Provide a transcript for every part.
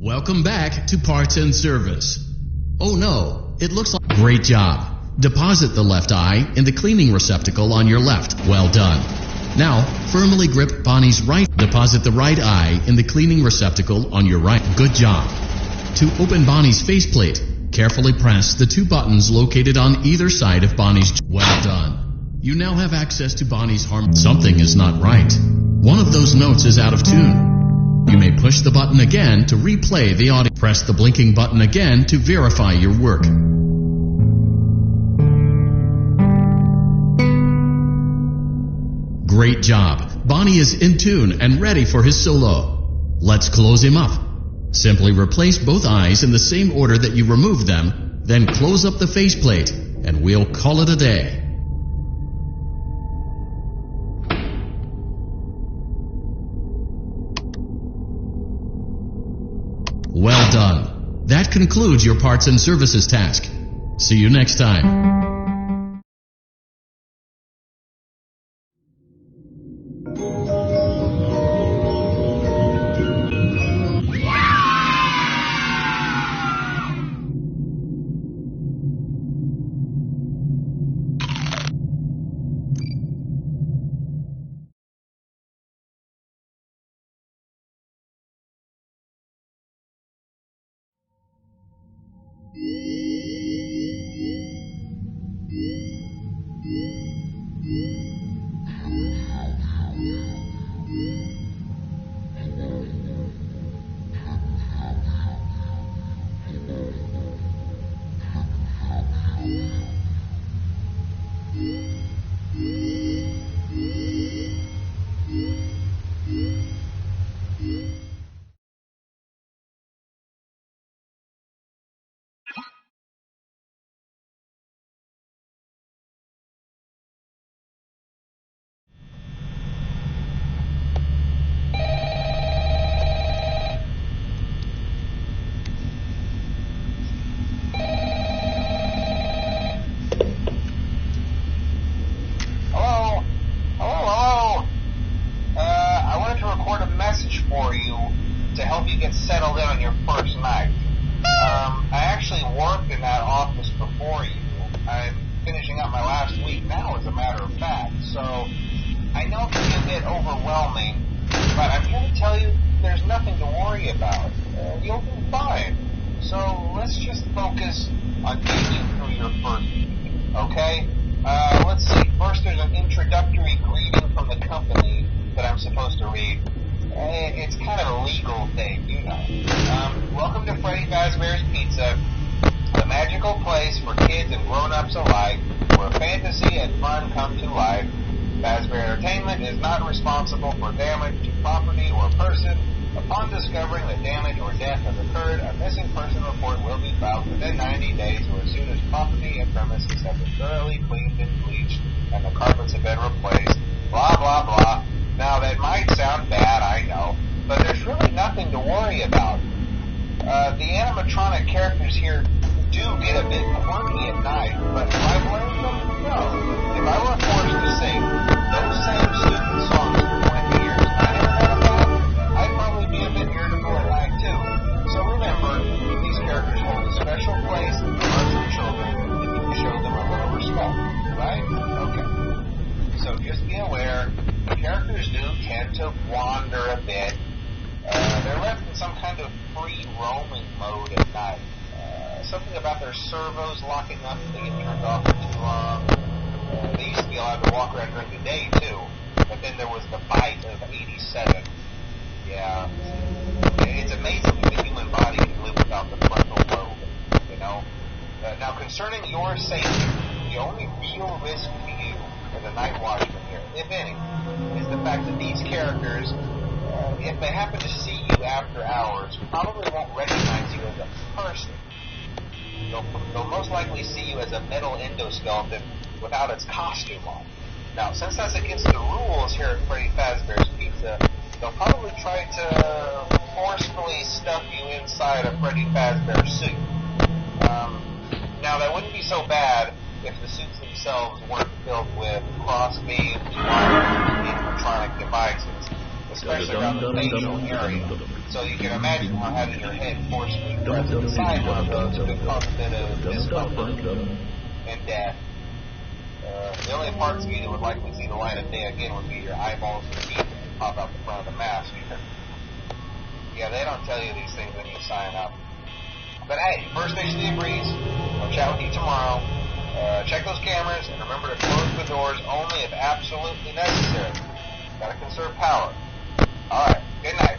Welcome back to Parts and Service. Oh no, it looks like... Great job. Deposit the left eye in the cleaning receptacle on your left. Well done. Now, firmly grip Bonnie's right. Deposit the right eye in the cleaning receptacle on your right. Good job. To open Bonnie's faceplate, carefully press the two buttons located on either side of Bonnie's... Well done. You now have access to Bonnie's harm... Something is not right. One of those notes is out of tune. You may push the button again to replay the audio. Press the blinking button again to verify your work. Great job. Bonnie is in tune and ready for his solo. Let's close him up. Simply replace both eyes in the same order that you removed them, then close up the faceplate, and we'll call it a day. Well done. That concludes your parts and services task. See you next time. Now, concerning your safety, the only real risk to you as a night watchman here if any, is the fact that these characters, if they happen to see you after hours, probably won't recognize you as a person. They'll most likely see you as a metal endoskeleton without its costume on. Now, since that's against the rules here at Freddy Fazbear's Pizza, they'll probably try to forcefully stuff you inside a Freddy Fazbear suit. Now, that wouldn't be so bad if the suits themselves weren't filled with cross-beams or animatronic devices, especially around the facial area. So you can imagine how having your head forcefully pressed inside one of those could cause a bit of discomfort and death. The only parts of you that would likely see the light of day again would be your eyeballs and teeth that pop out the front of the mask. Yeah, they don't tell you these things when you sign up. But hey, First Nation of the Breeze, I'll chat with you tomorrow. Check those cameras and remember to close the doors only if absolutely necessary. Gotta conserve power. Alright, good night.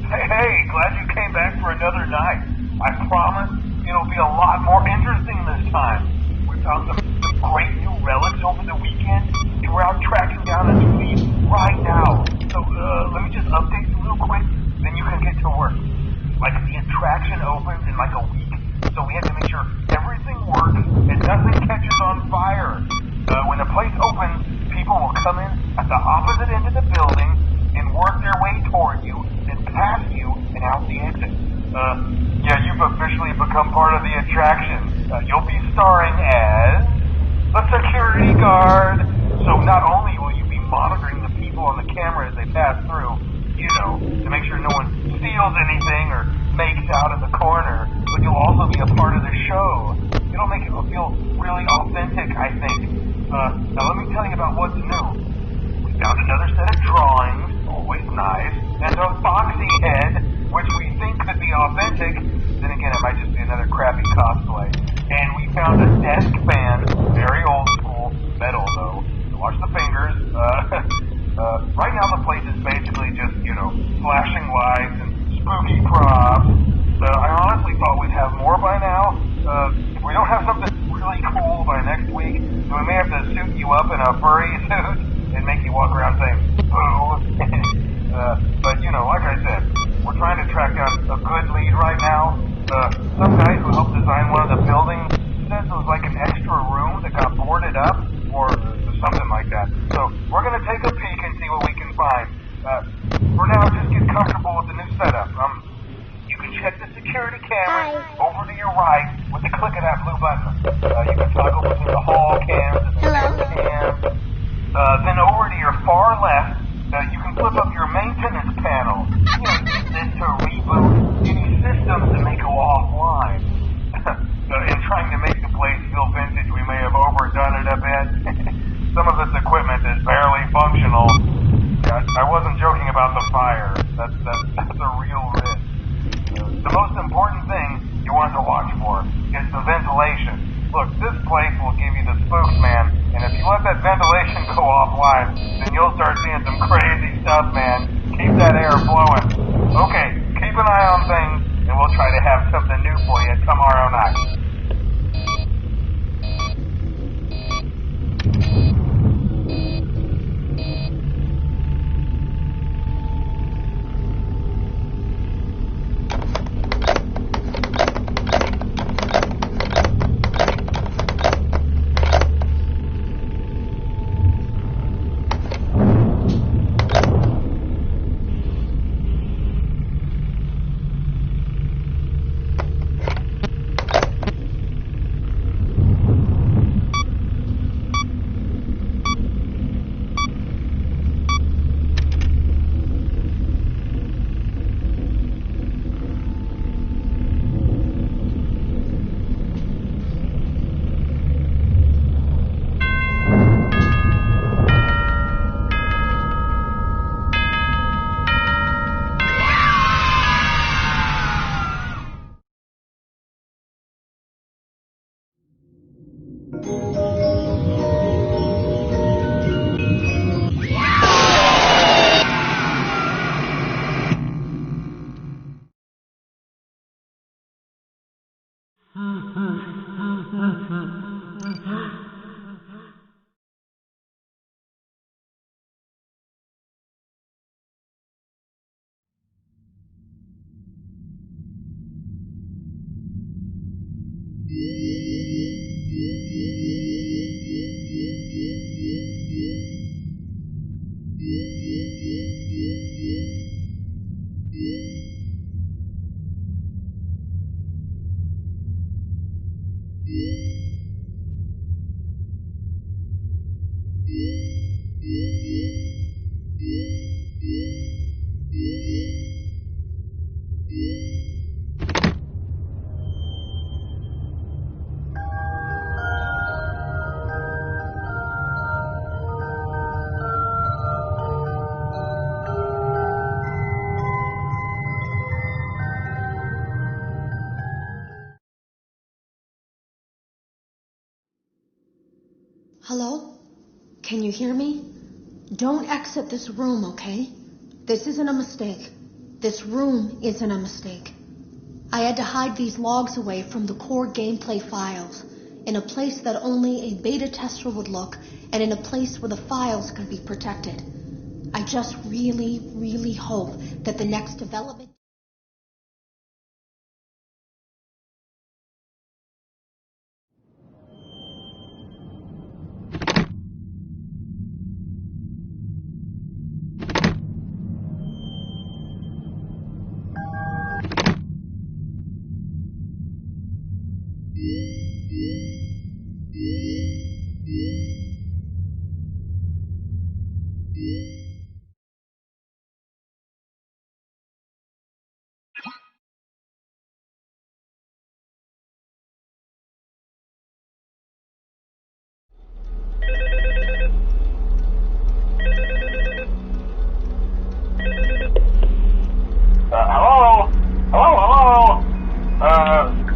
Hey, glad you came back for another night. I promise it'll be a lot more interesting this time. We found some great new relics over the weekend, and we're out tracking down a new lead right now. So, let me just update you real quick, then you can get to work. Like, the attraction opens in like a week, so we have to make sure everything works and nothing catches on fire. When the place opens, people will come in at the opposite end of the building and work their way toward you, then past you, and out the exit. Yeah, you've officially become part of the attraction. You'll be starring as a security guard. So not only will you be monitoring the people on the camera as they pass through, you know, to make sure no one steals anything or makes out in the corner, but you'll also be a part of the show. It'll make it feel really authentic, I think. Now let me tell you about what's new. We found another set of drawings, always nice, and a boxy head, which we think could be authentic. Then again, it might just be another crappy cosplay. And we found a desk fan, very old school, metal though. So watch the fingers. Right now the place is basically furry suit and make you walk around saying, boo. But, like I said, we're trying to track down a good lead right now. Some guy who helped design one of the buildings says it was like an extra room that got boarded up, or something like that. So we're going to take a peek and see what we can find. For now, just get comfortable with the new setup. You can check the security cameras over to your right with the click of that blue button. You can toggle between the hall cams and the field cams. Then over to your far left, you can flip up your maintenance panel. Use this to reboot any systems that may go offline. In trying to make the place feel vintage, we may have overdone it a bit. Some of this equipment is barely functional. I wasn't joking about the fire. That's a real risk. The most important thing you want to watch for is the ventilation. Look, this place will give you the spooks, man. And if you let that ventilation go offline, then you'll start seeing some crazy stuff, man. Keep that air flowing. Okay, keep an eye on things, and we'll try to have something new for you tomorrow night. Hello? Can you hear me? Don't exit this room, okay? This isn't a mistake. This room isn't a mistake. I had to hide these logs away from the core gameplay files, in a place that only a beta tester would look, and in a place where the files could be protected. I just really, really hope that the next development...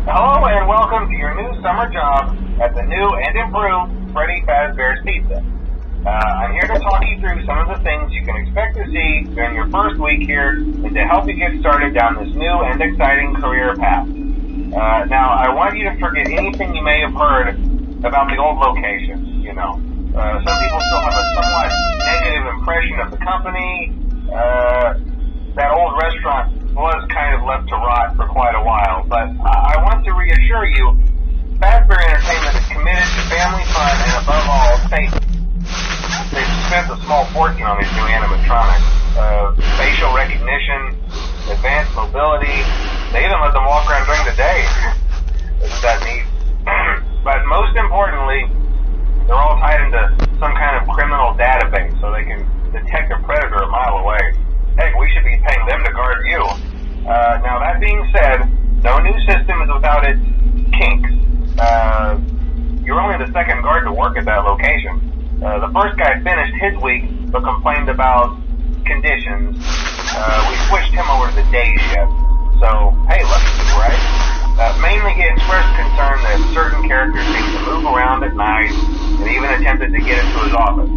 Hello and welcome to your new summer job at the new and improved Freddy Fazbear's Pizza. I'm here to talk you through some of the things you can expect to see during your first week here and to help you get started down this new and exciting career path. Now, I want you to forget anything you may have heard about the old locations, Some people still have a somewhat negative impression of the company. That old restaurant was kind of left to rot for quite a while, but I want to reassure you, Fazbear Entertainment is committed to family fun and above all, safety. They've spent a small fortune on these new animatronics. Facial recognition, advanced mobility, they even let them walk around during the day. Isn't that neat? But most importantly, they're all tied into some kind of criminal database so they can detect a predator a mile away. Heck, we should be paying them to guard you. Now, that being said, no new system is without its kinks. You're only the second guard to work at that location. The first guy finished his week but complained about conditions. We switched him over to the day shift. So, hey, lucky you, right? Mainly he expressed concern that certain characters seem to move around at night and even attempted to get into his office.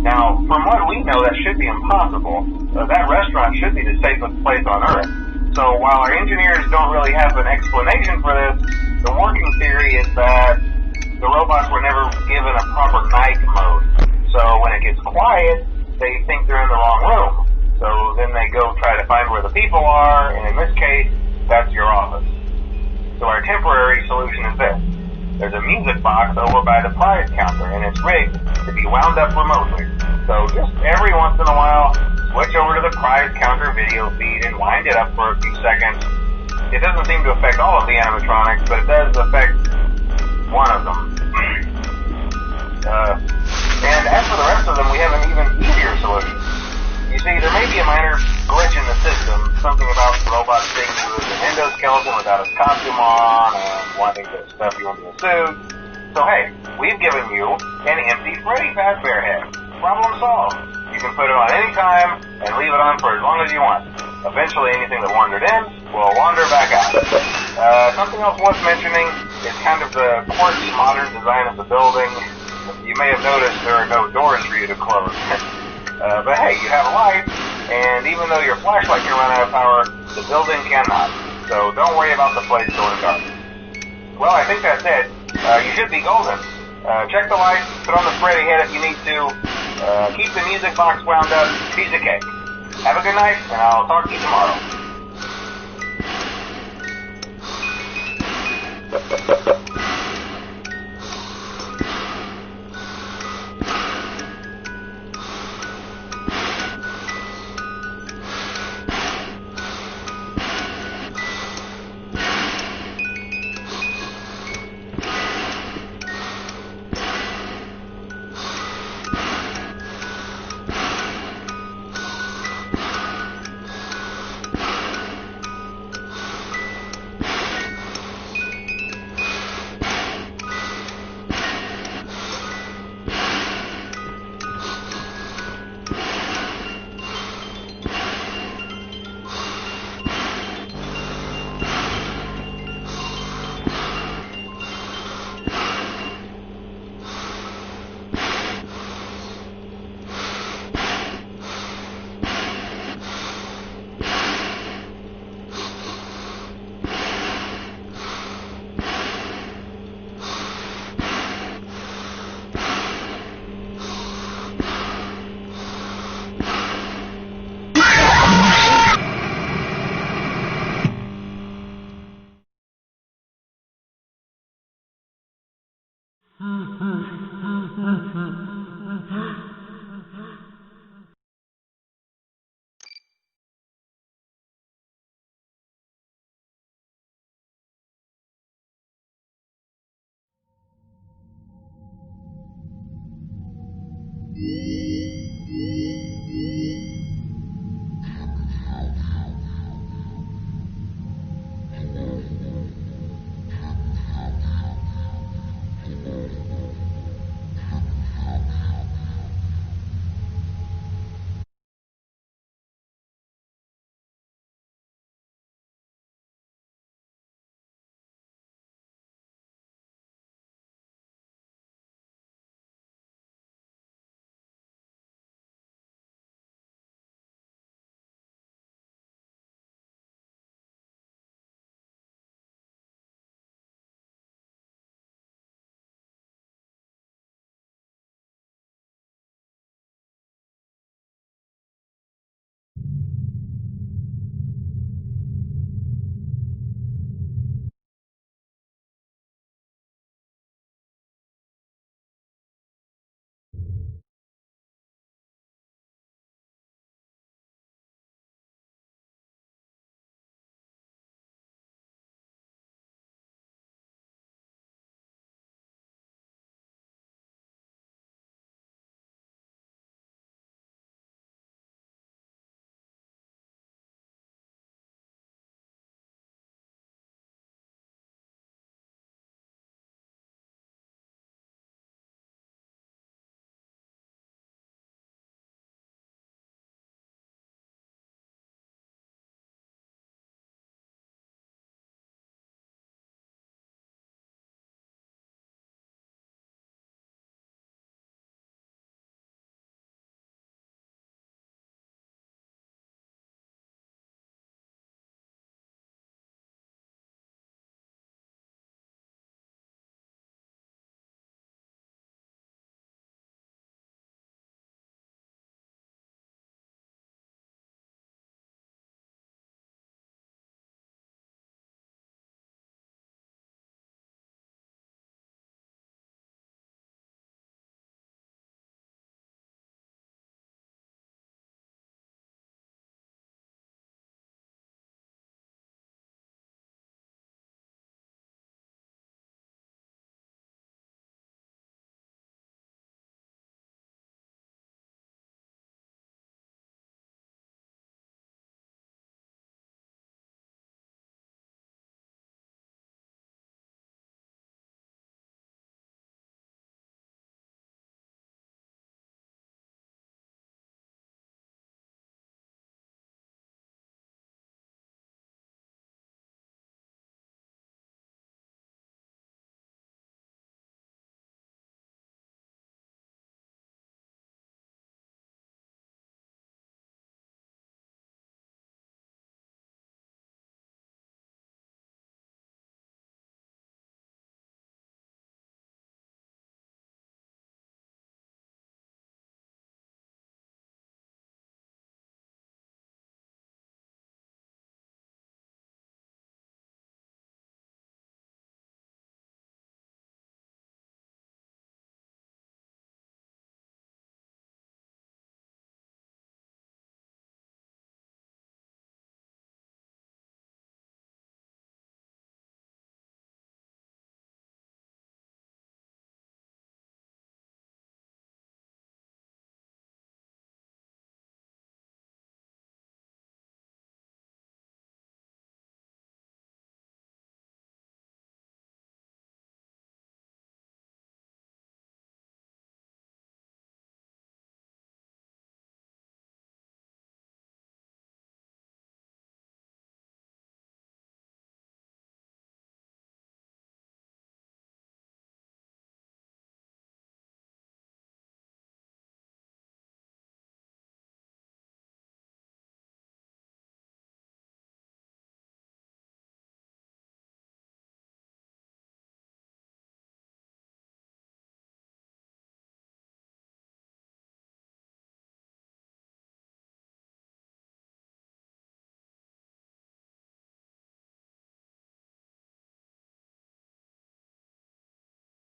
Now, from what we know, that should be impossible. That restaurant should be the safest place on Earth. So while our engineers don't really have an explanation for this, the working theory is that the robots were never given a proper night mode. So when it gets quiet, they think they're in the wrong room. So then they go try to find where the people are, and in this case, that's your office. So our temporary solution is this. There's a music box over by the prize counter, and it's rigged to be wound up remotely. So just every once in a while, switch over to the prize counter video feed and wind it up for a few seconds. It doesn't seem to affect all of the animatronics, but it does affect one of them. And as for the rest of them, we have an even easier solution. You see, there may be a minor glitch in the system, something about the robot being with an endoskeleton without his costume on, and wanting to stuff you into a suit. So hey, we've given you an empty Freddy Fazbear head. Problem solved. You can put it on any time and leave it on for as long as you want. Eventually anything that wandered in will wander back out. Something else worth mentioning is kind of the quirky modern design of the building. You may have noticed there are no doors for you to close. But hey, you have a light, and even though your flashlight can run out of power, the building cannot. So don't worry about the place going dark. Well, I think that's it. You should be golden. Check the lights, put on the Freddy head if you need to. Keep the music box wound up, piece of cake. Have a good night, and I'll talk to you tomorrow.